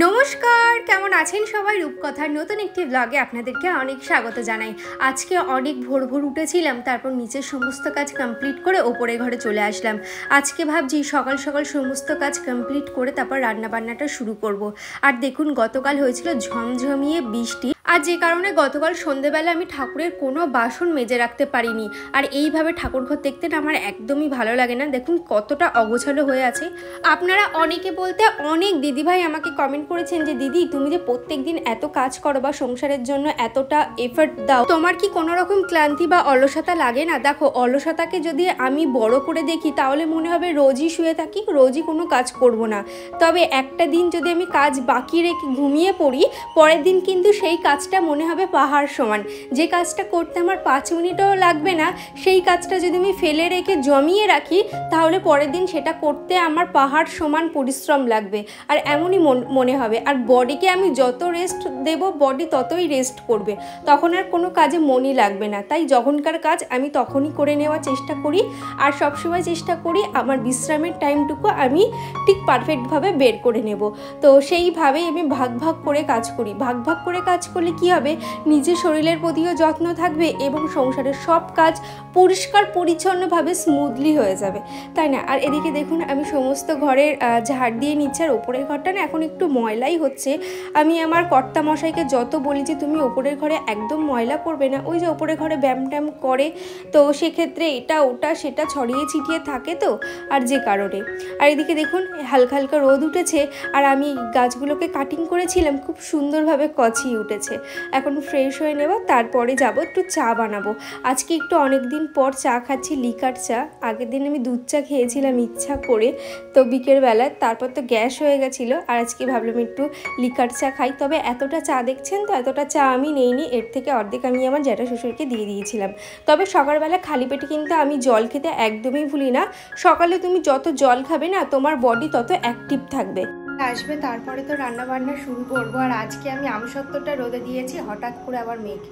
নমস্কার, কেমন আছেন সবাই? রূপকথার নতুন একটি ব্লগে আপনাদেরকে অনেক স্বাগত জানাই। আজকে অনেক ভোর ভোর উঠেছিলাম, তারপর নিচের সমস্ত কাজ কমপ্লিট করে ওপরে ঘরে চলে আসলাম। আজকে ভাবছি সকাল সকাল সমস্ত কাজ কমপ্লিট করে তারপর রান্নাবান্নাটা শুরু করব। আর দেখুন, গতকাল হয়েছিল ঝমঝমিয়ে বৃষ্টি, আর যে কারণে গতকাল সন্ধেবেলা আমি ঠাকুরের কোনো বাসন মেজে রাখতে পারিনি। আর এইভাবে ঠাকুরঘর দেখতে না আমার একদমই ভালো লাগে না। দেখুন কতটা অগোছালো হয়ে আছে। আপনারা অনেকে বলতে অনেক দিদিভাই আমাকে কমেন্ট করেছেন যে দিদি, তুমি যে প্রত্যেক দিন এত কাজ করো বা সংসারের জন্য এতটা এফর্ট দাও, তোমার কি কোনো রকম ক্লান্তি বা অলসতা লাগে না? দেখো, অলসতাকে যদি আমি বড় করে দেখি তাহলে মনে হবে রোজই শুয়ে থাকি, রোজই কোনো কাজ করব না। তবে একটা দিন যদি আমি কাজ বাকি রেখে ঘুমিয়ে পড়ি, পরের দিন কিন্তু সেই কাজটা মনে হবে পাহাড় সমান। যে কাজটা করতে আমার 5 মিনিটও লাগবে না, সেই কাজটা যদি আমি ফেলে রেখে জমিয়ে রাখি তাহলে পরের দিন সেটা করতে আমার পাহাড় সমান পরিশ্রম লাগবে। আর এমনই মনে হবে। আর বডিকে আমি যত রেস্ট দেব, বডি ততই রেস্ট করবে, তখন আর কোনো কাজে মনই লাগবে না। তাই যখনকার কাজ আমি তখনই করে নেওয়ার চেষ্টা করি, আর সবসময় চেষ্টা করি আমার বিশ্রামের টাইমটুকু আমি ঠিক পারফেক্টভাবে বের করে নেব। তো সেইভাবেই আমি ভাগ ভাগ করে কাজ করি। ভাগ ভাগ করে কাজ করলে কি হবে, নিজের শরীরের প্রতিও যত্ন থাকবে এবং সংসারের সব কাজ পরিষ্কার পরিচ্ছন্নভাবে স্মুথলি হয়ে যাবে, তাই না? আর এদিকে দেখুন, আমি সমস্ত ঘরের ঝাড় দিয়ে নিচ্ছি। আর ওপরের ঘরটা না এখন একটু ময়লাই হচ্ছে। আমি আমার কর্তা মশাইকে যত বলি যে তুমি ওপরের ঘরে একদম ময়লা করবে না, ওই যে ওপরের ঘরে ব্যায়াম ট্যাম করে, তো সেক্ষেত্রে এটা ওটা সেটা ছড়িয়ে ছিটিয়ে থাকে, তো আর যে কারণে। আর এদিকে দেখুন হালকা হালকা রোদ উঠেছে, আর আমি গাছগুলোকে কাটিং করেছিলাম, খুব সুন্দরভাবে কচিয়ে উঠেছে। এখন ফ্রেশ হয়ে নেব, তারপরে যাব একটু চা বানাবো। আজকে একটু অনেক দিন পর চা খাচ্ছি, লিকার চা। আগের দিন আমি দুধ চা খেয়েছিলাম ইচ্ছা করে, তো বিকেলবেলা, তারপর তো গ্যাস হয়ে গেছিলো। আর আজকে ভাবলাম একটু লিকার চা খাই। তবে এতটা চা দেখছেন তো, এতটা চা আমি নেইনি, এর থেকে অর্ধেক আমি আমার জ্যাঠা শ্বশুরকে দিয়ে দিয়েছিলাম। তবে সকালবেলা খালি পেটে কিন্তু আমি জল খেতে একদমই ভুলি না। সকালে তুমি যত জল খাবে না, তোমার বডি তত অ্যাক্টিভ থাকবে। আসবে তারপরে তো রান্না বান্না শুরু করবো। আর আজকে আমি আমসত্ত্বটা রোদে দিয়েছি, হঠাৎ করে আবার মেঘ।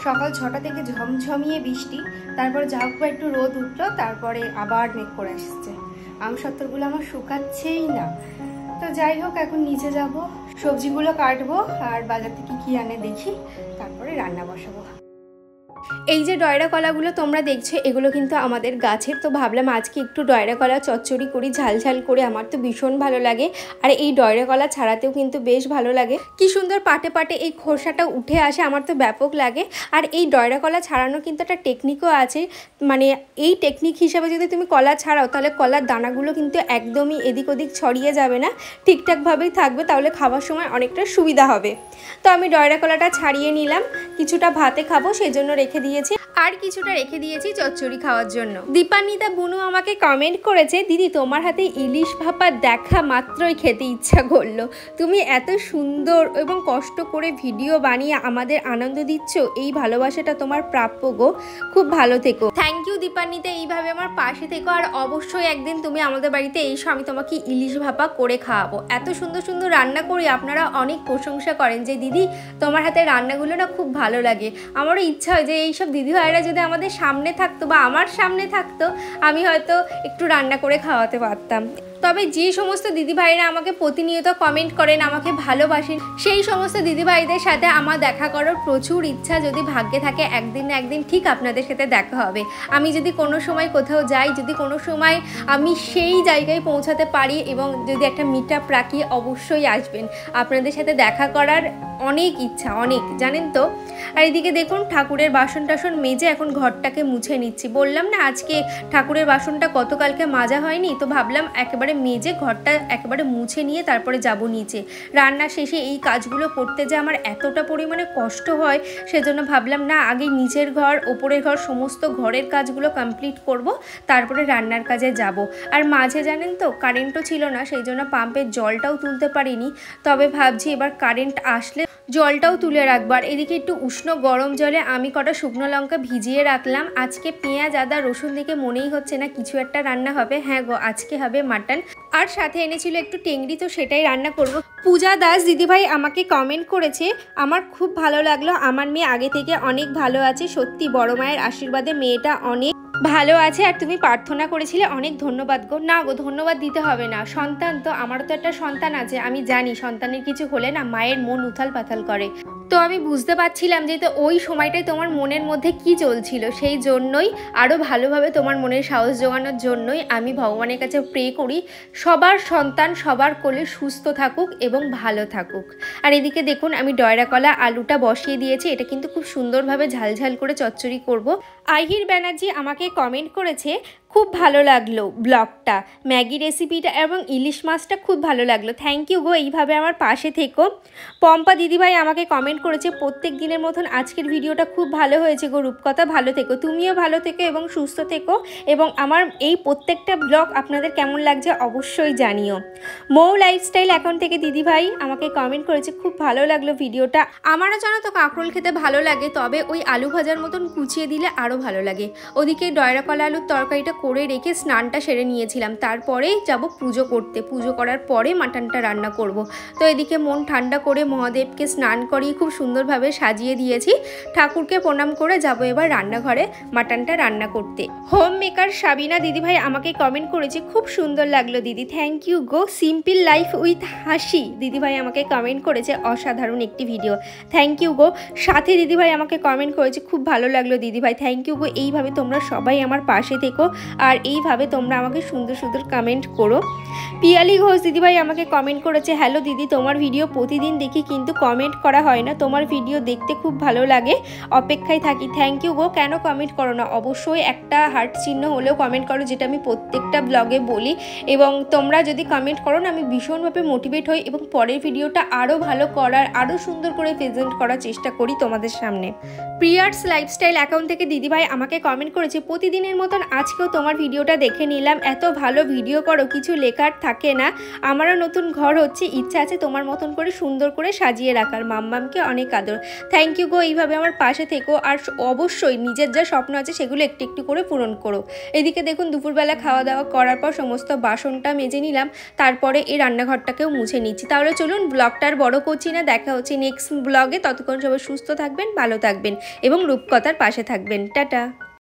সকাল 6টা থেকে ঝমঝমিয়ে বৃষ্টি, তারপরে যা হোক একটু রোদ উঠলো, তারপরে আবার মেঘ করে আসছে। আমসত্ত্বগুলো আমার শুকাচ্ছেই না। তো যাই হোক, এখন নিচে যাব, সবজিগুলো কাটবো, আর বাজার থেকে কি আনে দেখি, তারপরে রান্না বসাবো। এই যে ডয়রা কলাগুলো তোমরা দেখছো, এগুলো কিন্তু আমাদের গাছের। তো ভাবলাম আজকে একটু ডয়রা কলা চচ্চড়ি করি, ঝাল ঝাল করে। আমার তো ভীষণ ভালো লাগে। আর এই ডয়রা কলা ছাড়াতেও কিন্তু বেশ ভালো লাগে। কি সুন্দর পাটে পাটে এই খোসাটা উঠে আসে, আমার তো ব্যাপক লাগে। আর এই ডয়রা কলা ছাড়ানোর কিন্তু একটা টেকনিকও আছে। মানে এই টেকনিক হিসাবে যদি তুমি কলা ছাড়াও, তাহলে কলার দানাগুলো কিন্তু একদমই এদিক ওদিক ছড়িয়ে যাবে না, ঠিকঠাকভাবেই থাকবে। তাহলে খাওয়ার সময় অনেকটা সুবিধা হবে। তো আমি ডয়রা কলাটা ছাড়িয়ে নিলাম, কিছুটা ভাতে খাবো সেই জন্য রেখে দিয়েছি, আর কিছুটা রেখে দিয়েছি চচ্চড়ি খাওয়ার জন্য। দীপান্বিতা বুনু আমাকে কমেন্ট করেছে, দিদি তোমার হাতে ইলিশ ভাপা দেখা মাত্রই খেতে ইচ্ছা করলো। তুমি এত সুন্দর এবং কষ্ট করে ভিডিও বানিয়ে আমাদের আনন্দ দিচ্ছ, এই ভালোবাসাটা তোমার প্রাপ্য গো। খুব ভালো থেকো। থ্যাংক ইউ দীপান্বিতা, এইভাবে আমার পাশে থেকো। আর অবশ্যই একদিন তুমি আমাদের বাড়িতে এসো, আমি তোমাকে ইলিশ ভাপা করে খাওয়াবো। এত সুন্দর সুন্দর রান্না করি, আপনারা অনেক প্রশংসা করেন যে দিদি তোমার হাতে রান্নাগুলো না খুব ভালো লাগে। আমারও ইচ্ছা হয় যে এইসব দিদি ভাইরা যদি আমাদের সামনে থাকতো বা আমার সামনে থাকতো, আমি হয়তো একটু রান্না করে খাওয়াতে পারতাম। তবে যে সমস্ত দিদিভাইরা আমাকে প্রতিনিয়ত কমেন্ট করেন, আমাকে ভালোবাসেন, সেই সমস্ত দিদিভাইদের সাথে আমার দেখা করার প্রচুর ইচ্ছা। যদি ভাগ্যে থাকে একদিন না একদিন ঠিক আপনাদের সাথে দেখা হবে। আমি যদি কোনো সময় কোথাও যাই, যদি কোনো সময় আমি সেই জায়গায় পৌঁছাতে পারি এবং যদি একটা মিট আপ রাখি, অবশ্যই আসবেন। আপনাদের সাথে দেখা করার অনেক ইচ্ছা, অনেক, জানেন তো। আর এদিকে দেখুন ঠাকুরের বাসন টাসন মেজে এখন ঘরটাকে মুছে নিচ্ছি। বললাম না আজকে ঠাকুরের বাসনটা গতকালকে মাজা হয়নি, তো ভাবলাম একেবারে মেজে ঘরটা একেবারে মুছে নিয়ে তারপরে যাব নিচে। রান্না শেষে এই কাজগুলো করতে যে আমার এতটা পরিমাণে কষ্ট হয়, সেজন্য ভাবলাম না আগে নিচের ঘর ওপরের ঘর সমস্ত ঘরের কাজগুলো কমপ্লিট করব, তারপরে রান্নার কাজে যাব। আর মাঝে জানেন তো কারেন্টও ছিল না, সেই জন্য পাম্পের জলটাও তুলতে পারিনি। তবে ভাবছি এবার কারেন্ট আসলে জলটাও তুলে রাখবো। আর এদিকে একটু উষ্ণ গরম জলে আমি কটা শুকনো লঙ্কা ভিজিয়ে রাখলাম। আজকে পেঁয়াজ আদা রসুন দেখে মনেই হচ্ছে না কিছু একটা রান্না হবে। হ্যাঁ গো, আজকে হবে মাটন, আর সাথে এনেছিল একটু টেংরি, তো সেটাই রান্না করব। পূজা দাস দিদিভাই আমাকে কমেন্ট করেছে, আমার খুব ভালো লাগলো, আমার মেয়ে আগে থেকে অনেক ভালো আছে। সত্যি বড় মায়ের আশীর্বাদে মেয়েটা অনেক ভালো আছে আর তুমি প্রার্থনা করেছিলে, অনেক ধন্যবাদ গো। না গো, ধন্যবাদ দিতে হবে না, সন্তান তো, আমারও তো একটা সন্তান আছে, আমি জানি সন্তানের কিছু হলে না মায়ের মন উথাল পাথাল করে। তো আমি বুঝতে পারছিলাম যে তো ওই সময়টায় তোমার মনের মধ্যে কি চলছিল, সেই জন্যই আরও ভালোভাবে তোমার মনের সাহস জোগানোর জন্যই আমি ভগবানের কাছে প্রে করি সবার সন্তান সবার কোলে সুস্থ থাকুক এবং ভালো থাকুক। আর এদিকে দেখুন আমি ডয়রা কলা আলুটা বসিয়ে দিয়েছি, এটা কিন্তু খুব সুন্দরভাবে ঝালঝাল করে চচ্চড়ি করব। আহির ব্যানার্জি আমাকে কমেন্ট করেছে খুব ভালো লাগলো ব্লগটা, ম্যাগি রেসিপিটা এবং ইলিশ মাছটা খুব ভালো লাগলো। থ্যাংক ইউ গো, এইভাবে আমার পাশে থেকো। পম্পা দিদিভাই আমাকে কমেন্ট করেছে প্রত্যেক দিনের মতন আজকের ভিডিওটা খুব ভালো হয়েছে গো রূপকথা, ভালো থেকো, তুমিও ভালো থেকো এবং সুস্থ থেকো, এবং আমার এই প্রত্যেকটা ব্লগ আপনাদের কেমন লাগছে অবশ্যই জানিও। মৌ লাইফস্টাইল অ্যাকাউন্ট থেকে দিদিভাই আমাকে কমেন্ট করেছে খুব ভালো লাগলো ভিডিওটা। আমারও জানো তো কাঁকরোল খেতে ভালো লাগে, তবে ওই আলু ভাজার মতন কুচিয়ে দিলে আরও ভালো লাগে। ওদিকে ডয়রা কলা আলুর তরকারিটা করে রেখে স্নানটা সেরে নিয়েছিলাম, তারপরেই যাব পুজো করতে, পুজো করার পরে মাটনটা রান্না করব। তো এদিকে মন ঠান্ডা করে মহাদেবকে স্নান করিয়ে খুব সুন্দরভাবে সাজিয়ে দিয়েছি, ঠাকুরকে প্রণাম করে যাব এবার রান্নাঘরে মাটনটা রান্না করতে। হোম মেকার সাবিনা দিদিভাই আমাকে কমেন্ট করেছে খুব সুন্দর লাগলো দিদি, থ্যাংক ইউ গো। সিম্পল লাইফ উইথ হাসি দিদিভাই আমাকে কমেন্ট করেছে অসাধারণ একটি ভিডিও, থ্যাংক ইউ গো। সাথে দিদিভাই আমাকে কমেন্ট করেছে খুব ভালো লাগলো দিদিভাই, থ্যাংক ইউ গো। এইভাবে তোমরা সবাই আমার পাশে থেকো আর এইভাবে তোমরা আমাকে সুন্দর সুন্দর কমেন্ট করো। পিয়ালি ঘোষ দিদিভাই আমাকে কমেন্ট করেছে হ্যালো দিদি, তোমার ভিডিও প্রতিদিন দেখি কিন্তু কমেন্ট করা হয় না, তোমার ভিডিও দেখতে খুব ভালো লাগে, অপেক্ষায় থাকি। থ্যাংক ইউ গো। কেন কমেন্ট করো না, অবশ্যই একটা হার্ট চিহ্ন হলেও কমেন্ট করো, যেটা আমি প্রত্যেকটা ব্লগে বলি, এবং তোমরা যদি কমেন্ট করো না আমি ভীষণভাবে মোটিভেট হই এবং পরের ভিডিওটা আরও ভালো করার, আরও সুন্দর করে প্রেজেন্ট করার চেষ্টা করি তোমাদের সামনে। প্রিয়ার্স লাইফস্টাইল অ্যাকাউন্ট থেকে দিদিভাই আমাকে কমেন্ট করেছে প্রতিদিনের মতন আজকেও তোমার ভিডিওটা দেখে নিলাম, এত ভালো ভিডিও করো কিছু লেখার থাকে না, আমারও নতুন ঘর হচ্ছে, ইচ্ছা আছে তোমার মতন করে সুন্দর করে সাজিয়ে রাখার, মাম্মামকে অনেক আদর। থ্যাংক ইউ গো, এইভাবে আমার পাশে থেকো আর অবশ্যই নিজের যা স্বপ্ন আছে সেগুলো একটু একটু করে পূরণ করো। এদিকে দেখুন দুপুরবেলা খাওয়া দাওয়া করার পর সমস্ত বাসনটা মেজে নিলাম, তারপরে এই রান্নাঘরটাকেও মুছে নিচ্ছি। তাহলে চলুন ব্লগটার বড় করছি না, দেখা হচ্ছে নেক্সট ব্লগে, ততক্ষণ সবাই সুস্থ থাকবেন, ভালো থাকবেন এবং রূপকথার পাশে থাকবেন। টাটা।